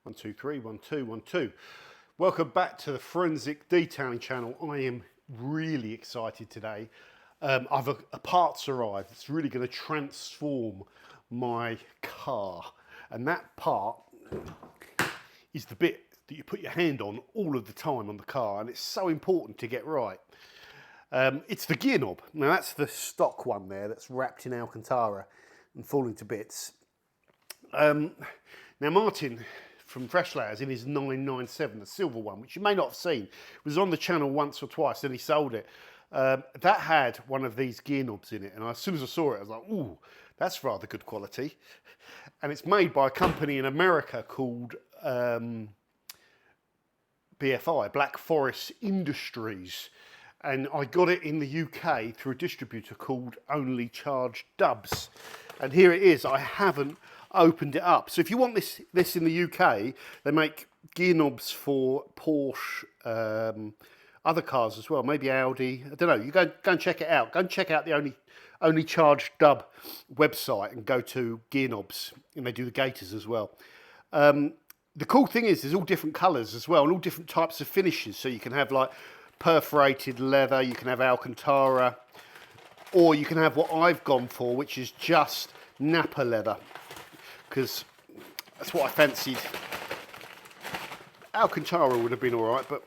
1, 2, 3, 1, 2, 1, 2. Welcome back to the Forensic Detailing channel. I am really excited today. A part's arrived. It's really going to transform my car. And that part is the bit that you put your hand on all of the time on the car. And it's so important to get right. It's the gear knob. Now that's the stock one there that's wrapped in Alcantara and falling to bits. Now Martin from Fresh Layers in his 997, the silver one, which you may not have seen, was on the channel once or twice, then he sold it. That had one of these gear knobs in it, and as soon as I saw it, I was like, ooh, that's rather good quality. And it's made by a company in America called BFI, Black Forest Industries. And I got it in the UK through a distributor called Only Charge Dubs. And here it is. I haven't opened it up. So if you want this in the UK, they make gear knobs for Porsche, other cars as well, maybe Audi. I don't know. You go and check it out. Go and check out the Only Charge Dub website and go to gear knobs, and they do the gaiters as well. The cool thing is there's all different colours as well, and all different types of finishes. So you can have like perforated leather, you can have Alcantara, or you can have what I've gone for, which is just Napa leather, because that's what I fancied. Alcantara would have been all right, but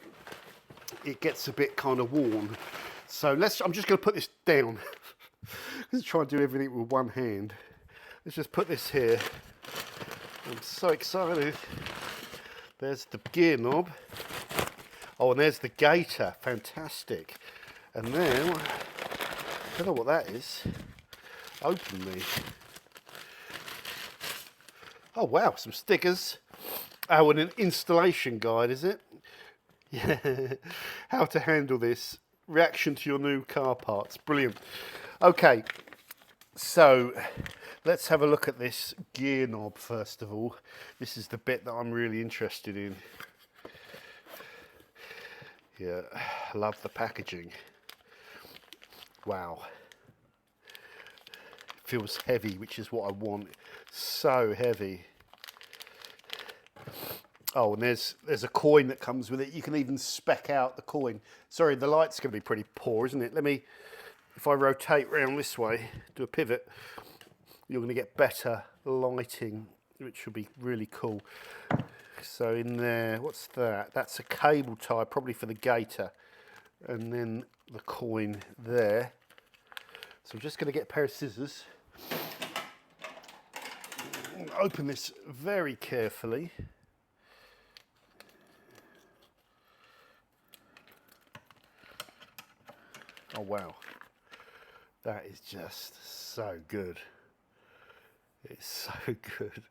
it gets a bit kind of worn. So I'm just going to put this down. Let's try and do everything with one hand. Let's just put this here. I'm so excited. There's the gear knob. Oh, and there's the gaiter. Fantastic. And then, I don't know what that is. Open me. Oh wow, some stickers. Oh, and an installation guide, is it? Yeah. How to handle this. Reaction to your new car parts. Brilliant. Okay, so let's have a look at this gear knob first of all. This is the bit that I'm really interested in. Yeah, I love the packaging. Wow. Feels heavy, which is what I want. So heavy. Oh, and there's a coin that comes with it. You can even spec out the coin. Sorry, the light's going to be pretty poor, isn't it? If I rotate round this way, do a pivot, you're going to get better lighting, which will be really cool. So in there, what's that? That's a cable tie, probably for the gaiter. And then the coin there. So I'm just going to get a pair of scissors. Open this very carefully. Oh wow, that is just so good. It's so good.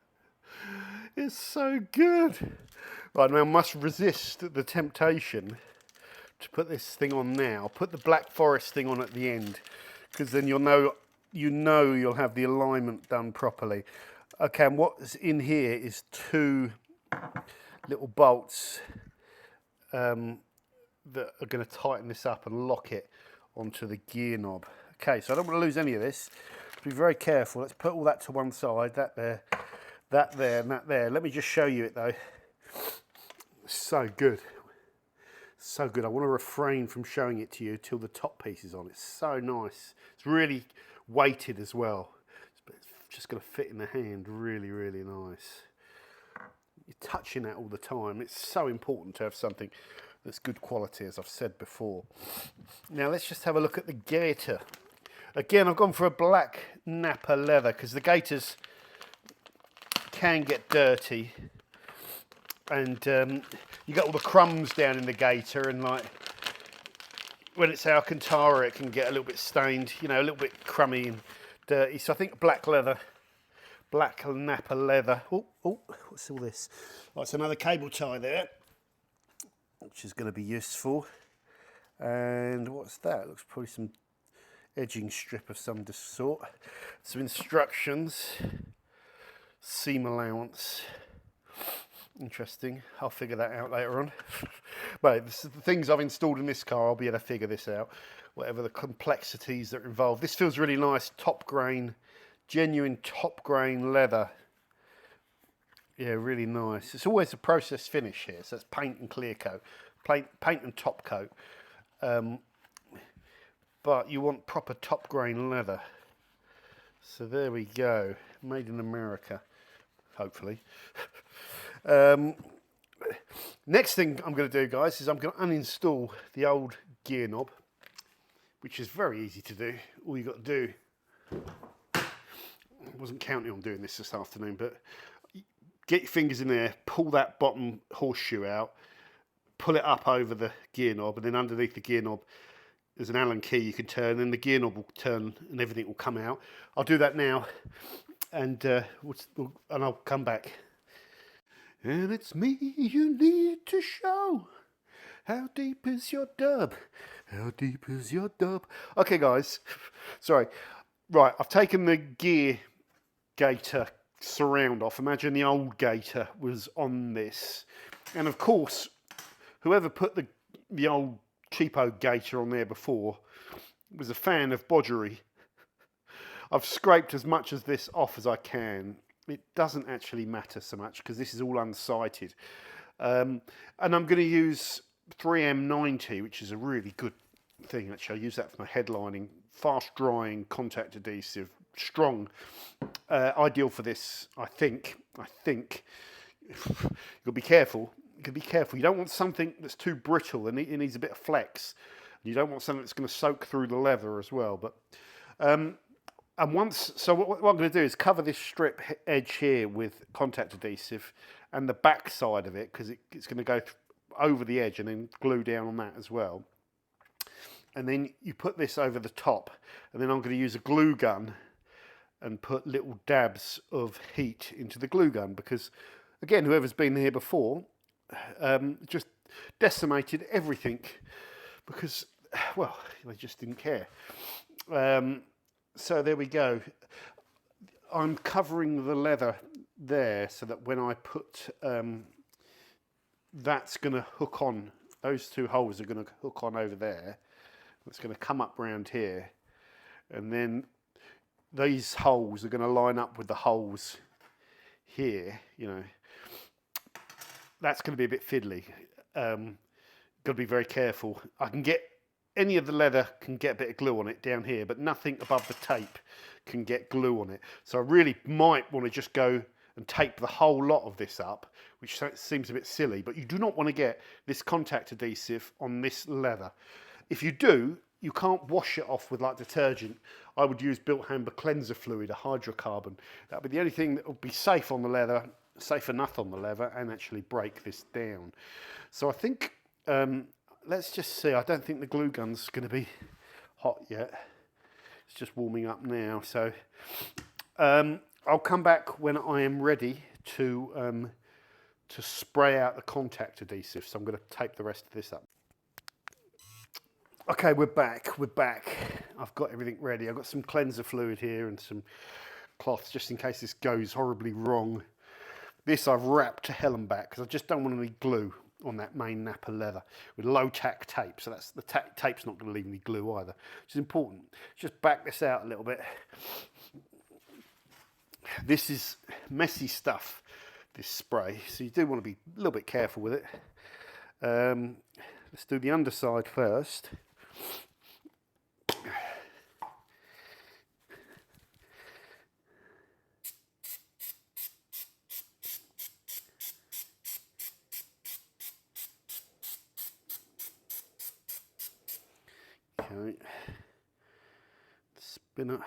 It's so good. Right, now I must resist the temptation to put this thing on now. Put the Black Forest thing on at the end, because then you'll have the alignment done properly. Okay, and what's in here is two little bolts that are going to tighten this up and lock it onto the gear knob. Okay, so I don't want to lose any of this. Be very careful. Let's put all that to one side. That there, and that there. Let me just show you it though. So good. So good. I want to refrain from showing it to you till the top piece is on. It's so nice. It's really weighted as well. It's just going to fit in the hand really, really nice. You're touching that all the time. It's so important to have something that's good quality, as I've said before. Now let's just have a look at the gaiter. Again, I've gone for a black Napa leather because the gaiters can get dirty, and you get all the crumbs down in the gaiter, and like when it's Alcantara, it can get a little bit stained, a little bit crummy and dirty. So I think black leather, black Napa leather. Oh, what's all this? Oh, it's another cable tie there, which is going to be useful. And what's that? It looks probably some edging strip of some sort. Some instructions, seam allowance. Interesting. I'll figure that out later on. But the things I've installed in this car, I'll be able to figure this out. Whatever the complexities that are involved. This feels really nice. Top grain, genuine top grain leather. Yeah, really nice. It's always a process finish here, so it's paint and clear coat, paint and top coat. But you want proper top grain leather. So there we go, made in America, hopefully. Next thing I'm going to do, guys, is I'm going to uninstall the old gear knob, which is very easy to do. All you got to do, I wasn't counting on doing this afternoon, but get your fingers in there, pull that bottom horseshoe out, pull it up over the gear knob, and then underneath the gear knob there's an Allen key you can turn, and the gear knob will turn and everything will come out. I'll do that now, and I'll come back. And it's me you need to show. How deep is your dub? How deep is your dub? Okay, guys. Sorry. Right, I've taken the gear gaiter surround off. Imagine the old gaiter was on this. And of course, whoever put the old cheapo gaiter on there before was a fan of bodgery. I've scraped as much of this off as I can. It doesn't actually matter so much because this is all unsighted. And I'm going to use 3M90, which is a really good thing. Actually, I use that for my headlining. Fast drying contact adhesive, strong, ideal for this. I think you've got to be careful. You got to be careful. You don't want something that's too brittle and it needs a bit of flex. You don't want something that's going to soak through the leather as well. But and once, so what I'm going to do is cover this strip edge here with contact adhesive and the back side of it, because it's going to go over the edge, and then glue down on that as well. And then you put this over the top, and then I'm going to use a glue gun and put little dabs of heat into the glue gun, because again, whoever's been here before just decimated everything because, well, they just didn't care. So there we go. I'm covering the leather there so that when I put, that's going to hook on, those two holes are going to hook on over there. It's going to come up round here. And then these holes are going to line up with the holes here, you know. That's going to be a bit fiddly. Got to be very careful. I can get, any of the leather can get a bit of glue on it down here, but nothing above the tape can get glue on it. So I really might want to just go and tape the whole lot of this up, which seems a bit silly, but you do not want to get this contact adhesive on this leather. If you do, you can't wash it off with like detergent. I would use Built Hamber cleanser fluid, a hydrocarbon. That would be the only thing that would be safe on the leather, safe enough on the leather, and actually break this down. So I think, let's just see. I don't think the glue gun's going to be hot yet. It's just warming up now. So I'll come back when I am ready to spray out the contact adhesive. So I'm going to tape the rest of this up. Okay, we're back. I've got everything ready. I've got some cleanser fluid here and some cloths just in case this goes horribly wrong. This I've wrapped to hell and back because I just don't want any glue on that main napper leather with low tack tape. So that's the tape's not going to leave any glue either, which is important. Just back this out a little bit. This is messy stuff, this spray, so you do want to be a little bit careful with it. Let's do the underside first. Okay, spinner.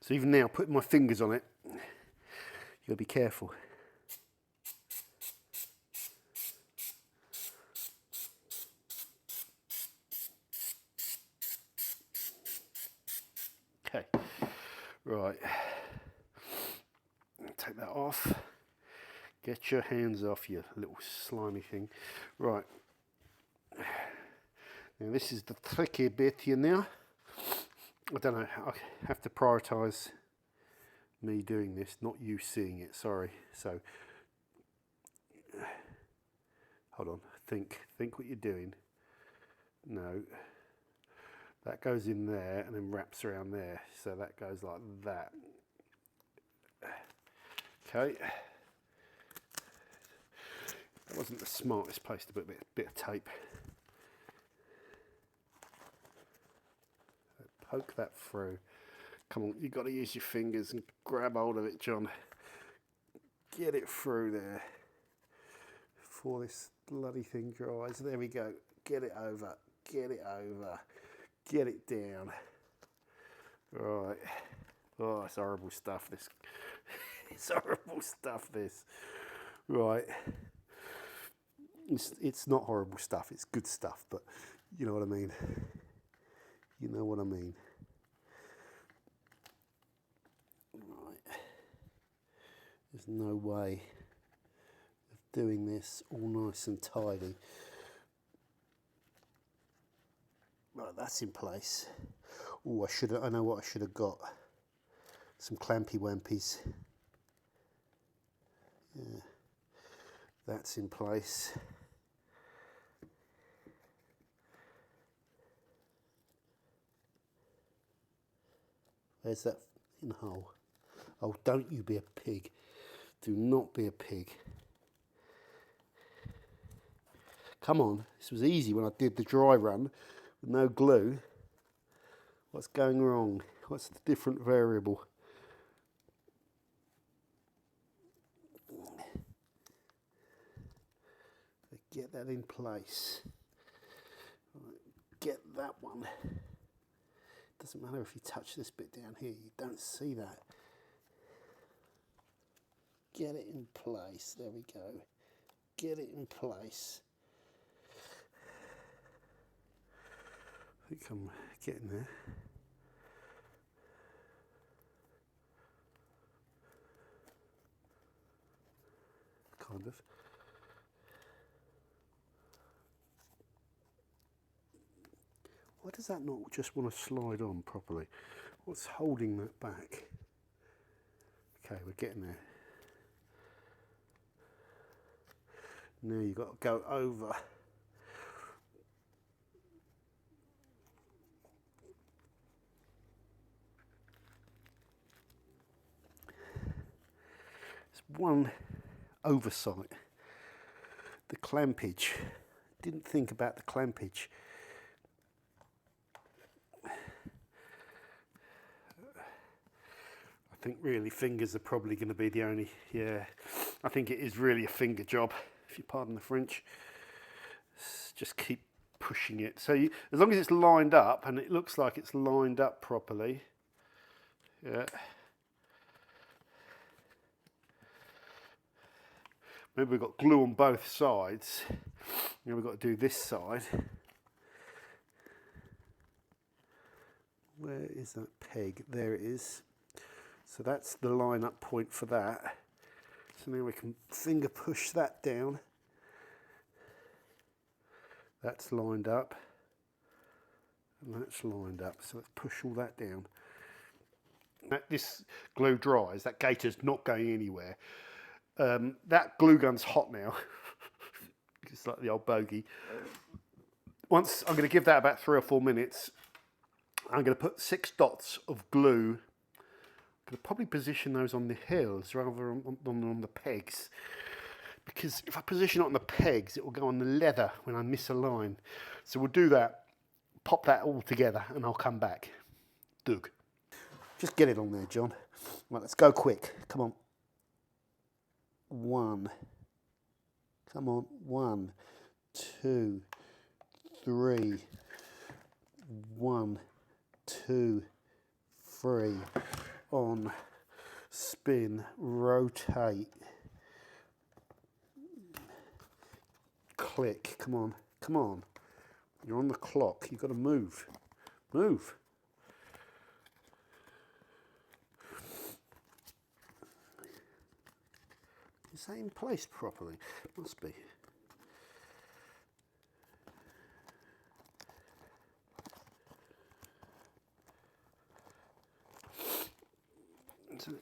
So even now, putting my fingers on it, you gotta be careful. Okay, right. Take that off. Get your hands off, you little slimy thing. Right. Now this is the tricky bit here now. I don't know, I have to prioritise me doing this, not you seeing it, sorry. So, hold on, think what you're doing. No, that goes in there and then wraps around there. So that goes like that. Okay, Wasn't the smartest place to put a bit of tape. Poke that through. Come on, you've got to use your fingers and grab hold of it, John. Get it through there before this bloody thing dries. There we go. Get it over. Get it over. Get it down. Right. Oh, it's horrible stuff, this. It's horrible stuff, this. Right. It's not horrible stuff. It's good stuff, but you know what I mean. You know what I mean. Right. There's no way of doing this all nice and tidy. Right, that's in place. Oh, I know what I should have got. Some clampy wampies. Yeah. That's in place. There's that in hole. Oh, don't you be a pig. Do not be a pig. Come on, this was easy when I did the dry run with no glue. What's going wrong? What's the different variable? Get that in place. Get that one. Doesn't matter if you touch this bit down here, you don't see that. Get it in place, there we go. Get it in place. I think I'm getting there. Kind of. Why does that not just want to slide on properly? What's holding that back? Okay, we're getting there. Now you've got to go over. It's one oversight. The clampage. Didn't think about the clampage. I think really fingers are probably going to be the only, yeah, I think it is really a finger job, if you pardon the French. Just keep pushing it. So as long as it's lined up, and it looks like it's lined up properly, yeah. Maybe we've got glue on both sides. Now we've got to do this side. Where is that peg? There it is. So that's the line up point for that. So now we can finger push that down. That's lined up. And that's lined up. So let's push all that down. This glue dries, that gaiter's not going anywhere. That glue gun's hot now. It's like the old bogey. Once, I'm going to give that about 3 or 4 minutes. I'm going to put 6 dots of glue. I'm going to probably position those on the hills rather than on the pegs. Because if I position it on the pegs, it will go on the leather when I miss a line. So we'll do that, pop that all together, and I'll come back. Doug. Just get it on there, John. Right, let's go quick. Come on. 1. Come on. 1, 2, 3. 1, 2, 3. On. Spin. Rotate. Click. Come on. Come on. You're on the clock. You've got to move. Move. Is that in place properly? Must be. Is that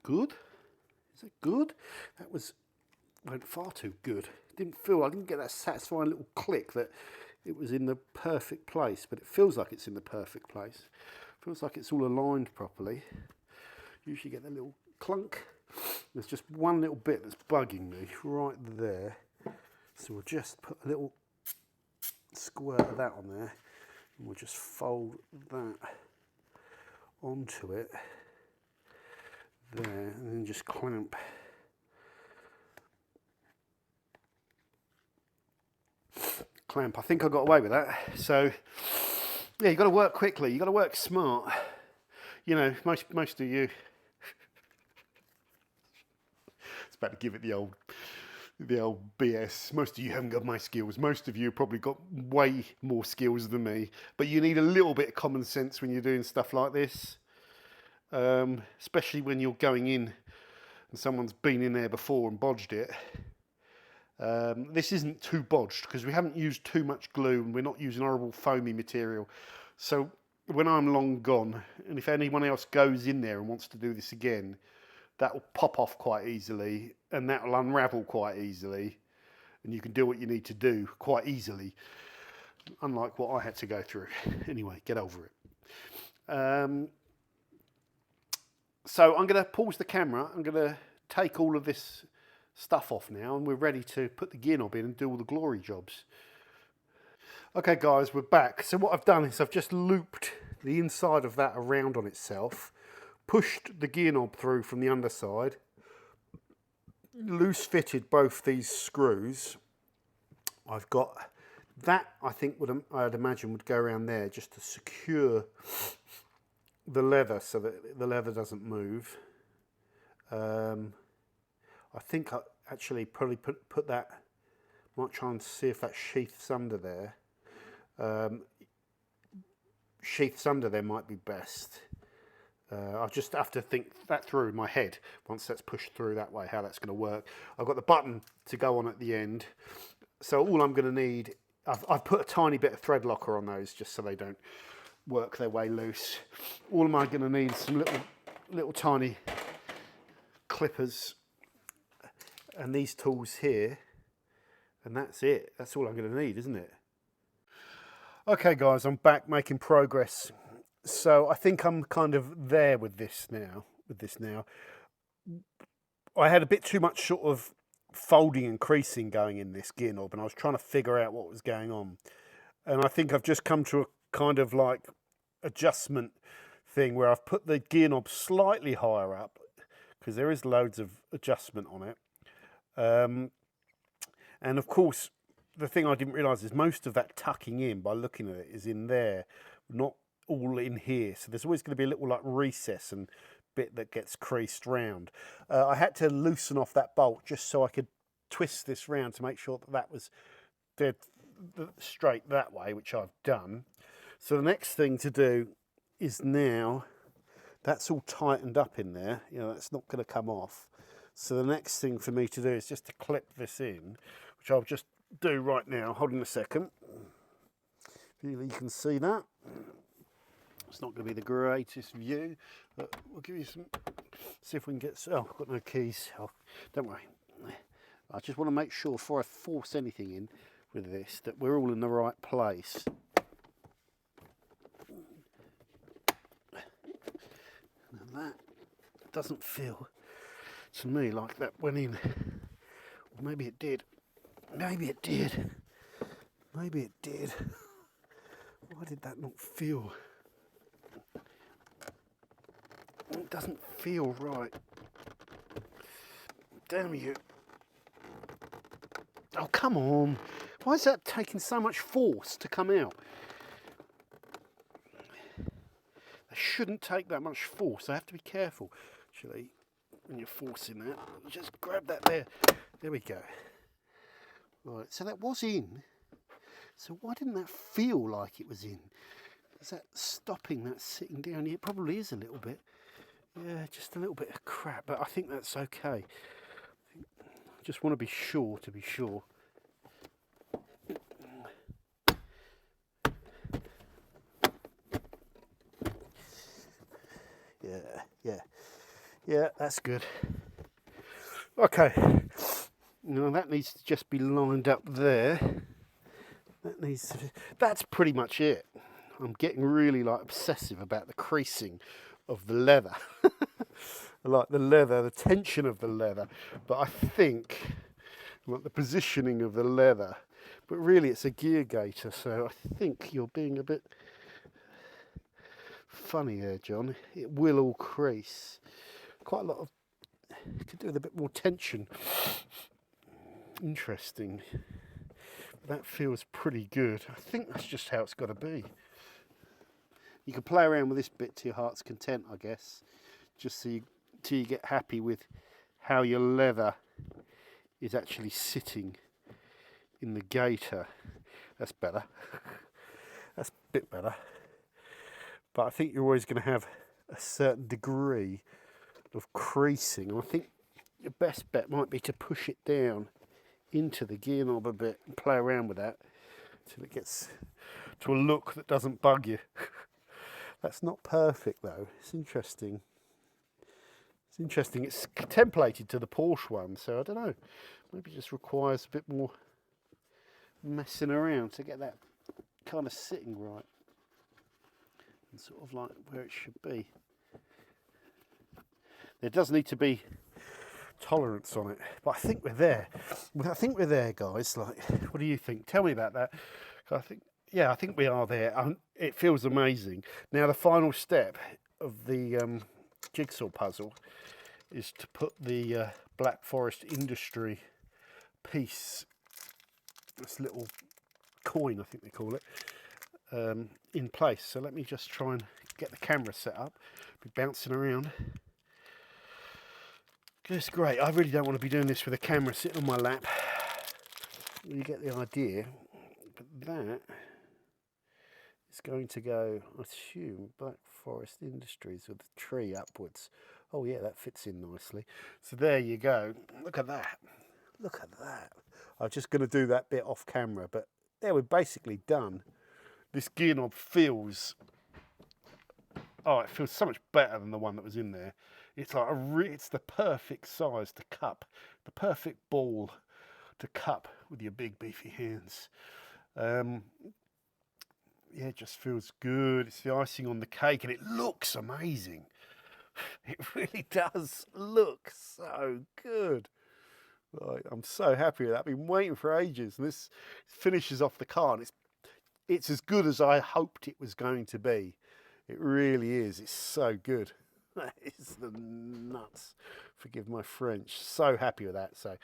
good? Is it good? That went far too good. I didn't get that satisfying little click that it was in the perfect place, but it feels like it's in the perfect place. Feels like it's all aligned properly. Usually get that little clunk. There's just one little bit that's bugging me right there. So we'll just put a little squirt of that on there, and we'll just fold that onto it there, and then just clamp. I think I got away with that. So yeah, you got to work quickly. You got to work smart. You know, most of you. It's about to give it the old BS. Most of you haven't got my skills. Most of you have probably got way more skills than me. But you need a little bit of common sense when you're doing stuff like this, especially when you're going in and someone's been in there before and bodged it. This isn't too bodged because we haven't used too much glue and we're not using horrible foamy material. So when I'm long gone, and if anyone else goes in there and wants to do this again, that will pop off quite easily and that will unravel quite easily, and you can do what you need to do quite easily, unlike what I had to go through. Anyway, get over it. So I'm going to pause the camera. I'm going to take all of this stuff off now, and we're ready to put the gear knob in and do all the glory jobs. Okay guys, we're back. So what I've done is I've just looped the inside of that around on itself, pushed the gear knob through from the underside, loose fitted both these screws. I've got that, I think I'd imagine would go around there just to secure the leather so that the leather doesn't move. I think I actually probably put that, might try and see if that sheaths under there. Sheaths under there might be best. I'll just have to think that through in my head once that's pushed through that way, how that's going to work. I've got the button to go on at the end. So all I'm going to need, I've put a tiny bit of thread locker on those just so they don't work their way loose. All am I going to need is some little tiny clippers and these tools here, and that's it. That's all I'm going to need, isn't it? Okay guys, I'm back making progress. So I think I'm kind of there with this now. I had a bit too much sort of folding and creasing going in this gear knob, and I was trying to figure out what was going on. And I think I've just come to a kind of like adjustment thing where I've put the gear knob slightly higher up because there is loads of adjustment on it. And of course, the thing I didn't realise is most of that tucking in, by looking at it, is in there, not all in here. So there's always going to be a little like recess and bit that gets creased round. I had to loosen off that bolt just so I could twist this round to make sure that that was dead straight that way, which I've done. So the next thing to do is now that's all tightened up in there, you know, that's not going to come off. So the next thing for me to do is just to clip this in, which I'll just do right now. Hold on a second. You can see that. It's not going to be the greatest view, but we'll give you some, see if we can get, oh, I've got no keys. Oh, don't worry. I just want to make sure before I force anything in with this that we're all in the right place. Now that doesn't feel to me like that went in. Or maybe it did. Maybe it did. Maybe it did. Why did that not feel? It doesn't feel right. Damn you. Oh, come on. Why is that taking so much force to come out? They shouldn't take that much force. I have to be careful, actually, when you're forcing that. Just grab that there. There we go. Right, so that was in. So why didn't that feel like it was in? Is that stopping that sitting down? Yeah, it probably is a little bit. Yeah, just a little bit of crap, but I think that's okay. I just want to be sure to be sure. Yeah, that's good. Okay, now that needs to just be lined up there. That needs to, that's pretty much it. I'm getting really like obsessive about the creasing of the leather. I like the leather, the tension of the leather, but I think I like the positioning of the leather. But really, it's a gear gaiter, so I think you're being a bit funny there, John. It will all crease. Quite a lot of, you could do with a bit more tension. Interesting. That feels pretty good. I think that's just how it's got to be. You can play around with this bit to your heart's content, I guess, just so till you get happy with how your leather is actually sitting in the gaiter. That's better. That's a bit better. But I think you're always going to have a certain degree of creasing. And I think your best bet might be to push it down into the gear knob a bit and play around with that until it gets to a look that doesn't bug you. That's not perfect though. It's interesting. It's interesting. It's templated to the Porsche one, so I don't know. Maybe it just requires a bit more messing around to get that kind of sitting right and sort of like where it should be. There does need to be tolerance on it, but I think we're there. I think we're there, guys. Like, what do you think? Tell me about that. I think we are there. It feels amazing. Now the final step of the jigsaw puzzle is to put the Black Forest Industry piece, this little coin I think they call it, in place. So let me just try and get the camera set up. Be bouncing around. It's great. I really don't want to be doing this with a camera sitting on my lap. You get the idea. But that is going to go, I assume, Black Forest Industries with the tree upwards. Oh yeah, that fits in nicely. So there you go. Look at that. Look at that. I'm just going to do that bit off camera, but there, we're basically done. This gear knob feels, oh, it feels so much better than the one that was in there. It's like it's the perfect size to cup, the perfect ball to cup with your big beefy hands. Yeah, it just feels good. It's the icing on the cake, and it looks amazing. It really does look so good. Like, I'm so happy with that. I've been waiting for ages, and this finishes off the car, and it's as good as I hoped it was going to be. It really is. It's so good. That is the nuts. Forgive my French. So happy with that. So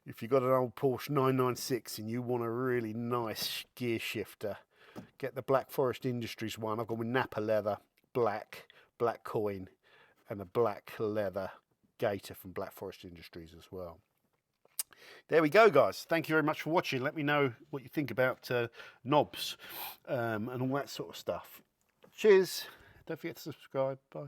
if you've got an old Porsche 996 and you want a really nice gear shifter, get the Black Forest Industries one. I've gone with Napa leather, black coin, and a black leather gaiter from Black Forest Industries as well. There we go, guys. Thank you very much for watching. Let me know what you think about knobs and all that sort of stuff. Cheers. Don't forget to subscribe. Bye.